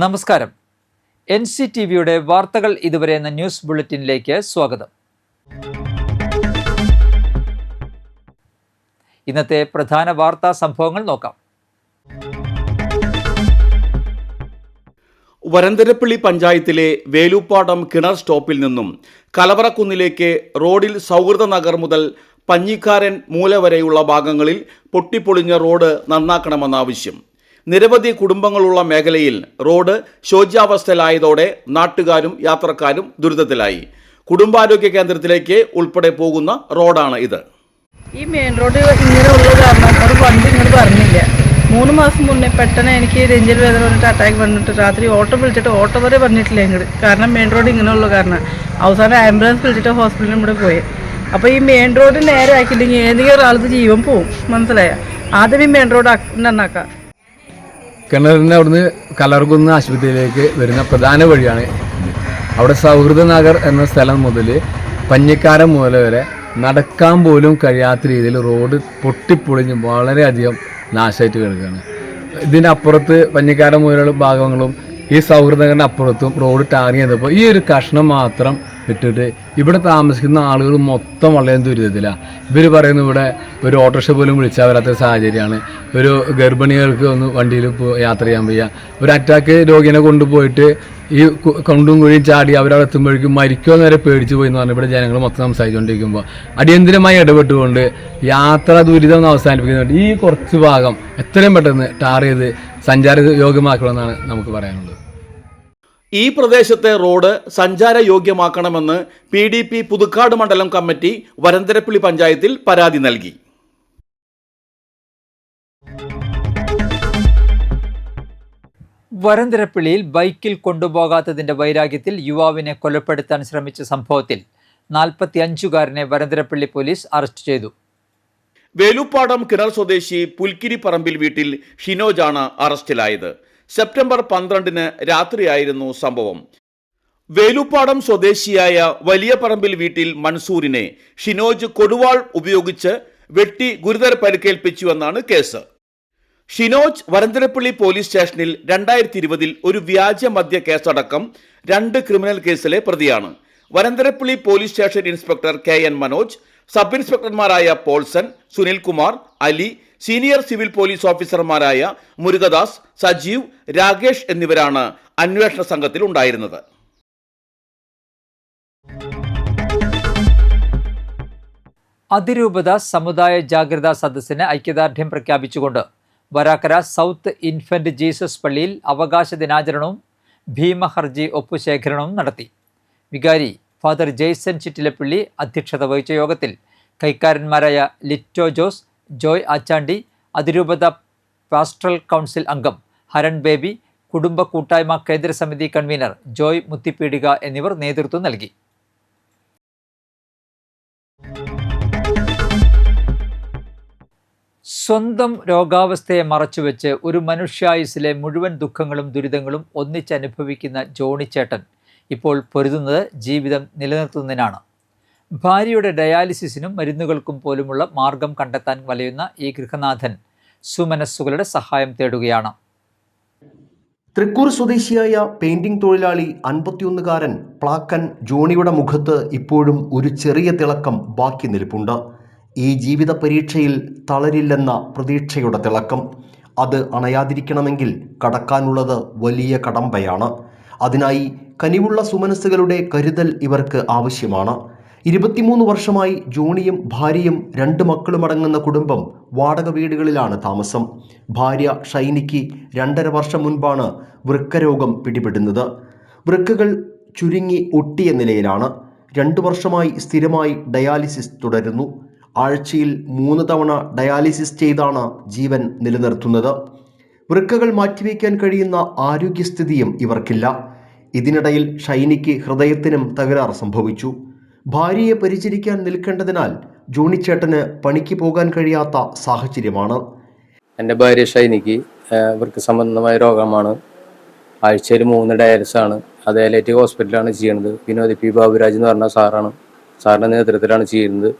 നമസ്കാരം. NCTVയുടെ വാർത്തകൾ ഇതുവരെ എന്ന ന്യൂസ് ബുള്ളറ്റിനിലേക്ക് സ്വാഗതം. ഇന്നത്തെ പ്രധാന വാർത്താ സംഭവങ്ങൾ നോക്കാം. വരന്തരപ്പള്ളി പഞ്ചായത്തിലെ വേലൂപ്പാടം കിണർ സ്റ്റോപ്പിൽ നിന്നും കലവറക്കുന്നിലേക്ക് റോഡിൽ സൗഹൃദ നഗർ മുതൽ പഞ്ഞിക്കാരൻ മൂല വരെയുള്ള ഭാഗങ്ങളിൽ പൊട്ടിപ്പൊളിഞ്ഞ റോഡ് നന്നാക്കണമെന്ന ആവശ്യം. നിരവധി കുടുംബങ്ങളുള്ള മേഖലയിൽ റോഡ് ശോച്യാവസ്ഥയിലായതോടെ നാട്ടുകാരും യാത്രക്കാരും ദുരിതത്തിലായി. കുടുംബാരോഗ്യ കേന്ദ്രത്തിലേക്ക് ഉൾപ്പെടെ പോകുന്ന റോഡാണ് ഇത്. ഈ മെയിൻ റോഡ് ഇങ്ങനെ ഉള്ള കാരണം ഒരു വണ്ടി ഇങ്ങനെ പറഞ്ഞില്ല. 3 മാസം മുന്നേ പെട്ടെന്ന് എനിക്ക് നെഞ്ചിൽ വേദന വന്നിട്ട് അറ്റാക്ക് വന്നിട്ട് രാത്രി ഓട്ടോ വിളിച്ചിട്ട് ഓട്ടോ വരെ പറഞ്ഞിട്ടില്ല ഇങ്ങോട്ട്. കാരണം മെയിൻ റോഡ് ഇങ്ങനെ ഉള്ള കാരണം അവസാനം ആംബുലൻസ് വിളിച്ചിട്ട് ഹോസ്പിറ്റലിൽ ഇവിടെ പോയി. അപ്പോൾ ഈ മെയിൻ റോഡ് നേരെ ആക്കിയില്ലെങ്കിൽ ഏതെങ്കിലും ഒരാൾക്ക് ജീവൻ പോവും. മനസ്സിലായ? ആദ്യം ഈ മെയിൻ റോഡ് നന്നാക്കാം. കിണറിൻ്റെ അവിടുന്ന് കലർകുന്ന് ആശുപത്രിയിലേക്ക് വരുന്ന പ്രധാന വഴിയാണ്. അവിടെ സൗഹൃദ നഗർ എന്ന സ്ഥലം മുതൽ പഞ്ഞിക്കാരൻ മൂല വരെ നടക്കാൻ പോലും കഴിയാത്ത രീതിയിൽ റോഡ് പൊട്ടിപ്പൊളിഞ്ഞ് വളരെയധികം നാശമായിട്ട് കിടക്കുകയാണ്. ഇതിൻ്റെ അപ്പുറത്ത് പഞ്ഞിക്കാരൻ മൂലയുള്ള ഭാഗങ്ങളും ഈ സൗഹൃദ നഗറിൻ്റെ അപ്പുറത്തും റോഡ് ടാറിങ് ചെയ്തപ്പോൾ ഈ ഒരു കഷ്ണം മാത്രം ഇട്ടിട്ട് ഇവിടെ താമസിക്കുന്ന ആളുകൾ മൊത്തം വളരെ ദുരിതത്തിലാണ്. ഇവർ പറയുന്നു ഇവിടെ ഒരു ഓട്ടോറിക്ഷ പോലും വിളിച്ചാൽ വരാത്ത സാഹചര്യമാണ്. ഒരു ഗർഭിണികൾക്ക് ഒന്ന് വണ്ടിയിൽ യാത്ര ചെയ്യാൻ വയ്യ. ഒരു അറ്റാക്ക് രോഗിനെ കൊണ്ടുപോയിട്ട് ഈ കൊണ്ടും കുഴിയും ചാടി അവരവിടെ എത്തുമ്പോഴേക്കും മരിക്കുമോ നേരെ പേടിച്ചു പോയി എന്ന് പറഞ്ഞാൽ ഇവിടെ ജനങ്ങൾ മൊത്തം സംസാരിച്ചുകൊണ്ടിരിക്കുമ്പോൾ അടിയന്തരമായി ഇടപെട്ടുകൊണ്ട് യാത്രാ ദുരിതം അവസാനിപ്പിക്കുന്നുണ്ട്. ഈ കുറച്ച് ഭാഗം എത്രയും പെട്ടെന്ന് ടാർ ചെയ്ത് സഞ്ചാര യോഗ്യമാക്കണമെന്നാണ് നമുക്ക് പറയാനുള്ളത്. ഈ പ്രദേശത്തെ റോഡ് സഞ്ചാര യോഗ്യമാക്കണമെന്ന് PDP പുതുക്കാട് മണ്ഡലം കമ്മിറ്റി വരന്തരപ്പള്ളി പഞ്ചായത്തിൽ പരാതി നൽകി. വരന്തരപ്പള്ളിയിൽ ബൈക്കിൽ കൊണ്ടുപോകാത്തതിന്റെ വൈരാഗ്യത്തിൽ യുവാവിനെ കൊലപ്പെടുത്താൻ ശ്രമിച്ച സംഭവത്തിൽ 45-കാരനെ വരന്തരപ്പള്ളി പോലീസ് അറസ്റ്റ് ചെയ്തു. വേലൂപ്പാടം കിണർ സ്വദേശി പുൽക്കിരി പറമ്പിൽ വീട്ടിൽ ഷിനോജാണ് അറസ്റ്റിലായത്. സെപ്റ്റംബർ 12-ന് രാത്രിയായിരുന്നു സംഭവം. വേലൂപ്പാടം സ്വദേശിയായ വലിയ പറമ്പിൽ വീട്ടിൽ മൻസൂറിനെ ഷിനോജ് കൊടുവാൾ ഉപയോഗിച്ച് വെട്ടി ഗുരുതര പരിക്കേൽപ്പിച്ചുവെന്നാണ് കേസ്. ഷിനോജ് വരന്തരപ്പള്ളി പോലീസ് സ്റ്റേഷനിൽ 2020-ൽ ഒരു വ്യാജ മദ്യ കേസടക്കം 2 ക്രിമിനൽ കേസിലെ പ്രതിയാണ്. Varantharappilly police station inspector KN Manoj, sub ഇൻസ്പെക്ടർമാരായ Paulson, Sunilkumar, Ali, senior civil police ഓഫീസർമാരായ മുരുകദാസ്, സജീവ്, രാകേഷ് എന്നിവരാണ് അന്വേഷണ സംഘത്തിൽ ഉണ്ടായിരുന്നത്. അതിരൂപത സമുദായ ജാഗ്രതാ സദസ്സിന് ഐക്യദാർഢ്യം പ്രഖ്യാപിച്ചുകൊണ്ട് വരാക്കര സൗത്ത് ഇൻഫന്റ് ജീസസ് പള്ളിയിൽ അവകാശ ദിനാചരണവും ഭീമഹർജി ഒപ്പുശേഖരണവും നടത്തി. വികാരി ഫാദർ ജെയ്സൺ ചിറ്റിലപ്പള്ളി അധ്യക്ഷത വഹിച്ച യോഗത്തിൽ കൈക്കാരന്മാരായ ലിറ്റോ ജോസ്, ജോയ് ആച്ചാണ്ടി, അതിരൂപത പാസ്റ്ററൽ കൗൺസിൽ അംഗം ഹരൺ ബേബി, കുടുംബ കൂട്ടായ്മ കേന്ദ്ര സമിതി കൺവീനർ ജോയ് മുത്തിപ്പീടിക എന്നിവർ നേതൃത്വം നൽകി. സ്വന്തം രോഗാവസ്ഥയെ മറച്ചുവെച്ച് ഒരു മനുഷ്യായുസ്സിലെ മുഴുവൻ ദുഃഖങ്ങളും ദുരിതങ്ങളും ഒന്നിച്ചനുഭവിക്കുന്ന ജോണിച്ചേട്ടൻ ഇപ്പോൾ പൊരുതുന്നത് ജീവിതം നിലനിർത്തുന്നതിനാണ്. ഭാര്യയുടെ ഡയാലിസിസിനും മരുന്നുകൾക്കും പോലുമുള്ള മാർഗം കണ്ടെത്താൻ വലയുന്ന ഈ ഗൃഹനാഥൻ സുമനസ്സുകളുടെ സഹായം തേടുകയാണ്. തൃക്കൂർ സ്വദേശിയായ പെയിന്റിംഗ് തൊഴിലാളി 51-കാരൻ പ്ലാക്കൻ ജോണിയുടെ മുഖത്ത് ഇപ്പോഴും ഒരു ചെറിയ തിളക്കം ബാക്കി നിൽപ്പുണ്ട്. ഈ ജീവിത പരീക്ഷയിൽ തളരില്ലെന്ന പ്രതീക്ഷയുടെ തിളക്കം. അത് അണയാതിരിക്കണമെങ്കിൽ കടക്കാനുള്ളത് വലിയ കടമ്പയാണ്. അതിനായി കനിവുള്ള സുമനസ്സുകളുടെ കരുതൽ ഇവർക്ക് ആവശ്യമാണ്. 23 വർഷമായി ജോണിയും ഭാര്യയും 2 മക്കളുമടങ്ങുന്ന കുടുംബം വാടക വീടുകളിലാണ് താമസം. ഭാര്യ ഷൈനിക്ക് 2.5 വർഷം മുൻപാണ് വൃക്കരോഗം പിടിപെടുന്നത്. വൃക്കകൾ ചുരുങ്ങി ഒട്ടിയ നിലയിലാണ്. 2 വർഷമായി സ്ഥിരമായി ഡയാലിസിസ് തുടരുന്നു. ആഴ്ചയിൽ 3 തവണ ഡയാലിസിസ് ചെയ്താണ് ജീവൻ നിലനിർത്തുന്നത്. വൃക്കകൾ മാറ്റിവെക്കാൻ കഴിയുന്ന ആരോഗ്യസ്ഥിതിയും ഇവർക്കില്ല. ഇതിനിടയിൽ ഷൈനിക്ക് ഹൃദയത്തിനും തകരാർ സംഭവിച്ചു. ഭാര്യയെ പരിചരിക്കാൻ നിൽക്കേണ്ടതിനാൽ ജോണിച്ചേട്ടന് പണിക്ക് പോകാൻ കഴിയാത്ത സാഹചര്യമാണ്. എൻ്റെ ഭാര്യ ഷൈനിക്ക് വൃക്ക സംബന്ധമായ രോഗമാണ്. ആഴ്ചയിൽ 3 ഡയാലിസാണ്. അത് LIT ഹോസ്പിറ്റലാണ് ചെയ്യുന്നത്. വിനോദ് P. ബാബുരാജ് എന്ന് പറഞ്ഞ സാറിൻ്റെ നേതൃത്വത്തിലാണ് ചെയ്യുന്നത്.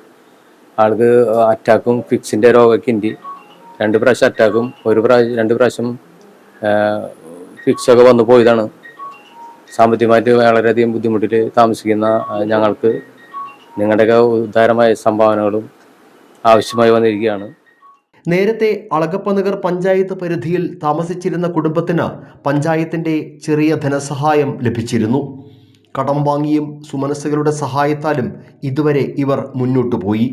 ആൾക്ക് അറ്റാക്കും ഫിക്സിൻ്റെ രോഗമൊക്കെ ഉണ്ട്. 2 പ്രാവശ്യം അറ്റാക്കും 2 പ്രാവശ്യം ഫിക്സൊക്കെ വന്നു പോയതാണ്. സാമ്പത്തികമായിട്ട് വളരെയധികം ബുദ്ധിമുട്ടിൽ താമസിക്കുന്ന ഞങ്ങൾക്ക് നിങ്ങളുടെയൊക്കെ ഉദാരമായ സംഭാവനകളും ആവശ്യമായി വന്നിരിക്കുകയാണ്. നേരത്തെ അളഗപ്പനഗർ പഞ്ചായത്ത് പരിധിയിൽ താമസിച്ചിരുന്ന കുടുംബത്തിന് പഞ്ചായത്തിൻ്റെ ചെറിയ ധനസഹായം ലഭിച്ചിരുന്നു. കടം വാങ്ങിയും സുമനസ്സുകളുടെ സഹായത്താലും ഇതുവരെ ഇവർ മുന്നോട്ടു പോയി.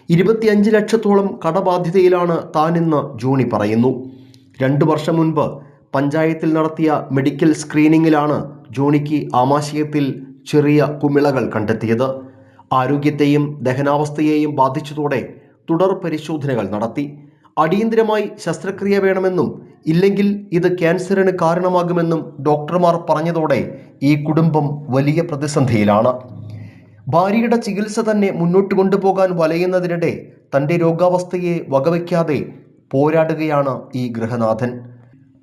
25 ലക്ഷത്തോളം കടബാധ്യതയിലാണ് താനെന്ന് ജോണി പറയുന്നു. 2 വർഷം മുൻപ് പഞ്ചായത്തിൽ നടത്തിയ മെഡിക്കൽ സ്ക്രീനിങ്ങിലാണ് ജോണിക്ക് ആമാശയത്തിൽ ചെറിയ കുമിളകൾ കണ്ടെത്തിയത്. ആരോഗ്യത്തെയും ദഹനാവസ്ഥയെയും ബാധിച്ചതോടെ തുടർ പരിശോധനകൾ നടത്തി. അടിയന്തരമായി ശസ്ത്രക്രിയ വേണമെന്നും ഇല്ലെങ്കിൽ ഇത് ക്യാൻസറിന് കാരണമാകുമെന്നും ഡോക്ടർമാർ പറഞ്ഞതോടെ ഈ കുടുംബം വലിയ പ്രതിസന്ധിയിലാണ്. ഭാര്യയുടെ ചികിത്സ തന്നെ മുന്നോട്ട് കൊണ്ടുപോകാൻ വലയുന്നതിനിടെ തൻ്റെ രോഗാവസ്ഥയെ വകവയ്ക്കാതെ പോരാടുകയാണ് ഈ ഗൃഹനാഥൻ.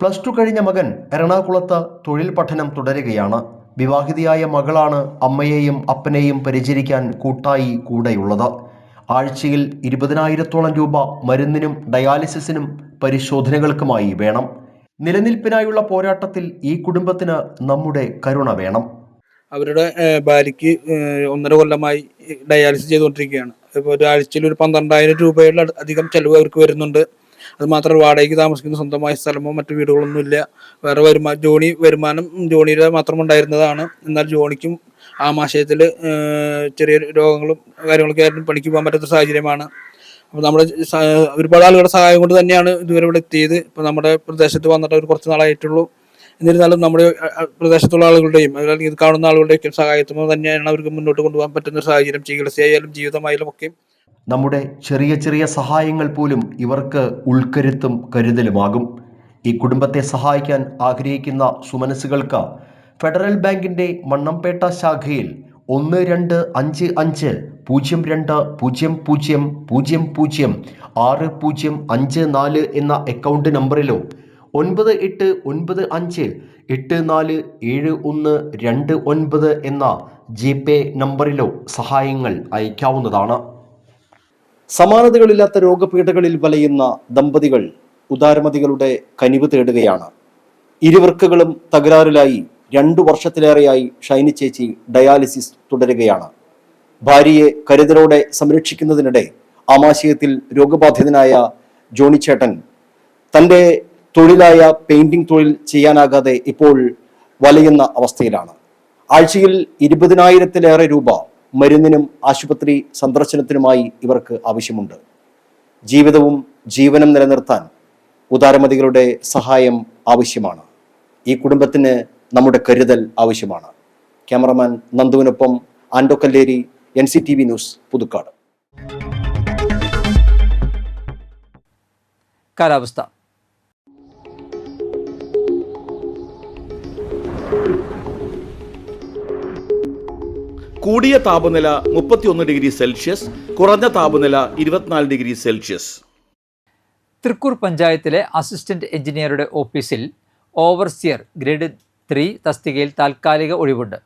+2 കഴിഞ്ഞ മകൻ എറണാകുളത്ത് തൊഴിൽ പഠനം തുടരുകയാണ്. വിവാഹിതയായ മകളാണ് അമ്മയെയും അപ്പനെയും പരിചരിക്കാൻ കൂട്ടായി കൂടെയുള്ളത്. ആഴ്ചയിൽ 20,000-ഓളം രൂപ മരുന്നിനും ഡയാലിസിസിനും പരിശോധനകൾക്കുമായി വേണം. നിലനിൽപ്പിനായുള്ള പോരാട്ടത്തിൽ ഈ കുടുംബത്തിന് നമ്മുടെ കരുണ വേണം. അവരുടെ ഭാര്യയ്ക്ക് 1.5 കൊല്ലമായി ഡയാലിസിസ് ചെയ്തുകൊണ്ടിരിക്കുകയാണ്. ഇപ്പോൾ ഒരാഴ്ചയിൽ ഒരു 12,000 രൂപയുടെ അധികം ചിലവ് അവർക്ക് വരുന്നുണ്ട്. അത് മാത്രമല്ല, വാടകയ്ക്ക് താമസിക്കുന്ന സ്വന്തമായ സ്ഥലമോ മറ്റു വീടുകളൊന്നുമില്ല. വേറെ വരുമാനം ജോണിയുടെ മാത്രം ഉണ്ടായിരുന്നതാണ്. എന്നാൽ ജോണിക്കും ആമാശയത്തിൽ ചെറിയ രോഗങ്ങളും കാര്യങ്ങളൊക്കെ ആയിട്ട് പണിക്ക് പോകാൻ പറ്റാത്ത സാഹചര്യമാണ്. അപ്പോൾ നമ്മുടെ ഒരുപാട് ആളുകളുടെ സഹായം കൊണ്ട് തന്നെയാണ് ഇതുവരെ ഇവിടെ എത്തിയത്. ഇപ്പോൾ നമ്മുടെ പ്രദേശത്ത് വന്നിട്ട് ഒരു കുറച്ച് നാളായിട്ടുള്ളൂ. എന്നിരുന്നാലും നമ്മുടെ പ്രദേശത്തുള്ള ആളുകളുടെയും അല്ലെങ്കിൽ ഇത് കാണുന്ന ആളുകളുടെയൊക്കെ സഹായത്തോടെ തന്നെയാണ് അവർക്ക് മുന്നോട്ട് കൊണ്ടുപോകാൻ പറ്റുന്ന ഒരു സാഹചര്യം. ചികിത്സയായാലും ജീവിതമായാലും ഒക്കെ നമ്മുടെ ചെറിയ ചെറിയ സഹായങ്ങൾ പോലും ഇവർക്ക് ഉൾക്കരുത്തും കരുതലുമാകും. ഈ കുടുംബത്തെ സഹായിക്കാൻ ആഗ്രഹിക്കുന്ന സുമനസ്സുകൾക്ക് ഫെഡറൽ ബാങ്കിൻ്റെ മണ്ണമ്പേട്ട ശാഖയിൽ 125500006054 എന്ന അക്കൗണ്ട് നമ്പറിലോ 9895847129 എന്ന GPay നമ്പറിലോ സഹായങ്ങൾ അയക്കാവുന്നതാണ്. സമാനതകളില്ലാത്ത രോഗപീഠകളിൽ വലയുന്ന ദമ്പതികൾ ഉദാരമതികളുടെ കനിവ് തേടുകയാണ്. ഇരുവൃക്കകളും തകരാറിലായി 2 വർഷത്തിലേറെയായി ഷൈനി ചേച്ചി ഡയാലിസിസ് തുടരുകയാണ്. ഭാര്യയെ കരുതലോടെ സംരക്ഷിക്കുന്നതിനിടെ ആമാശയത്തിൽ രോഗബാധിതനായ ജോണി ചേട്ടൻ തൻ്റെ തൊഴിലായ പെയിന്റിംഗ് തൊഴിൽ ചെയ്യാനാകാതെ ഇപ്പോൾ വലയുന്ന അവസ്ഥയിലാണ്. ആഴ്ചയിൽ 20,000-ലേറെ രൂപ മരുന്നിനും ആശുപത്രി സന്ദർശനത്തിനുമായി ഇവർക്ക് ആവശ്യമുണ്ട്. ജീവിതവും ജീവനും നിലനിർത്താൻ ഉദാരമതികളുടെ സഹായം ആവശ്യമാണ്. ഈ കുടുംബത്തിന് നമ്മുടെ കരുതൽ ആവശ്യമാണ്. ക്യാമറമാൻ നന്ദുവിനൊപ്പം ആൻഡോ കല്ലേരി, NCTV ന്യൂസ്, പുതുക്കാട്. കാലാവസ്ഥ. കൂടിയ താപനില 31 ഡിഗ്രി സെൽഷ്യസ്, കുറഞ്ഞ താപനില 24 ഡിഗ്രി സെൽഷ്യസ്. തൃക്കൂർ പഞ്ചായത്തിലെ അസിസ്റ്റന്റ് എഞ്ചിനീയറുടെ ഓഫീസിൽ ഓവർസിയർ ഗ്രേഡ് 3 തസ്തികയിൽ താൽക്കാലിക ഒഴിവുണ്ട്.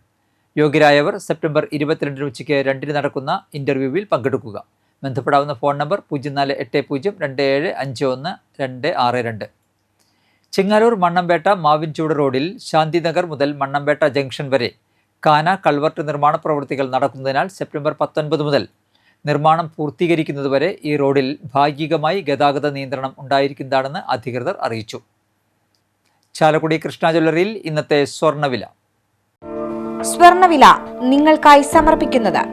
യോഗ്യരായവർ സെപ്റ്റംബർ 22 ഉച്ചയ്ക്ക് 2 നടക്കുന്ന ഇൻ്റർവ്യൂവിൽ പങ്കെടുക്കുക. ബന്ധപ്പെടാവുന്ന ഫോൺ നമ്പർ 048027512262. ചെങ്ങാലൂർ മണ്ണമ്പേട്ട മാവിൻചൂട് റോഡിൽ ശാന്തിനഗർ മുതൽ മണ്ണമ്പേട്ട ജംഗ്ഷൻ വരെ കാന കൾവർട്ട് നിർമ്മാണ പ്രവൃത്തികൾ നടക്കുന്നതിനാൽ സെപ്റ്റംബർ 19 മുതൽ നിർമ്മാണം പൂർത്തീകരിക്കുന്നതുവരെ ഈ റോഡിൽ ഭാഗികമായി ഗതാഗത നിയന്ത്രണം ഉണ്ടായിരിക്കുന്നതാണെന്ന് അധികൃതർ അറിയിച്ചു. ചാലക്കുടി കൃഷ്ണ ജ്വല്ലറിയിൽ ഇന്നത്തെ സ്വർണ്ണവില നിങ്ങൾക്കായി സമർപ്പിക്കുന്നത്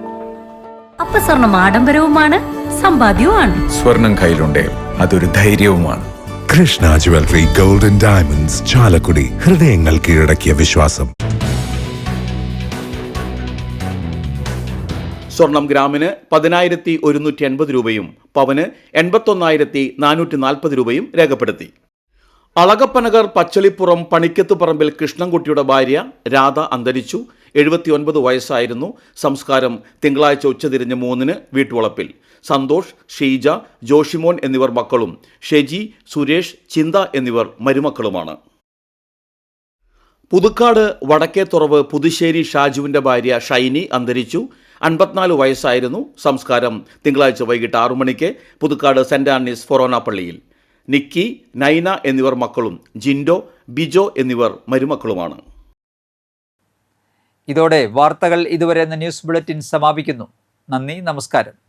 അപ്പസ്വർണം ആഡംബരവുമാണ്, സമ്പാദ്യവുമാണ്. സ്വർണം കയ്യിലുണ്ടേ അതൊരു ധൈര്യവുമാണ്. Krishna jewellery golden diamonds, Chalakudy. ഹൃദയങ്ങൾ കീഴടക്കിയ വിശ്വാസം. സ്വർണം ഗ്രാമിന് 10,180 രൂപയും പവന് 81,440 രൂപയും രേഖപ്പെടുത്തി. അളഗപ്പനഗർ പച്ചളിപ്പുറം പണിക്കത്ത് പറമ്പിൽ കൃഷ്ണൻകുട്ടിയുടെ ഭാര്യ രാധ അന്തരിച്ചു. 79 വയസ്സായിരുന്നു. സംസ്കാരം തിങ്കളാഴ്ച ഉച്ചതിരിഞ്ഞ് 3-ന് വീട്ടുവളപ്പിൽ. സന്തോഷ്, ഷീജ, ജോഷിമോൻ എന്നിവർ മക്കളും ഷെജി, സുരേഷ്, ചിന്ത എന്നിവർ മരുമക്കളുമാണ്. പുതുക്കാട് വടക്കേത്തുറവ് പുതുശ്ശേരി ഷാജുവിൻ്റെ ഭാര്യ ഷൈനി അന്തരിച്ചു. 54 വയസ്സായിരുന്നു. സംസ്കാരം തിങ്കളാഴ്ച വൈകിട്ട് 6 മണിക്ക് പുതുക്കാട് സെൻറ് ആന്നീസ് ഫൊറോന പള്ളിയിൽ. നിക്കി, നൈന എന്നിവർ മക്കളും ജിൻഡോ, ബിജോ എന്നിവർ മരുമക്കളുമാണ്. ഇതോടെ വാർത്തകൾ ഇതുവരെ എന്ന ന്യൂസ് ബുള്ളറ്റിൻ സമാപിക്കുന്നു. നന്ദി, നമസ്കാരം.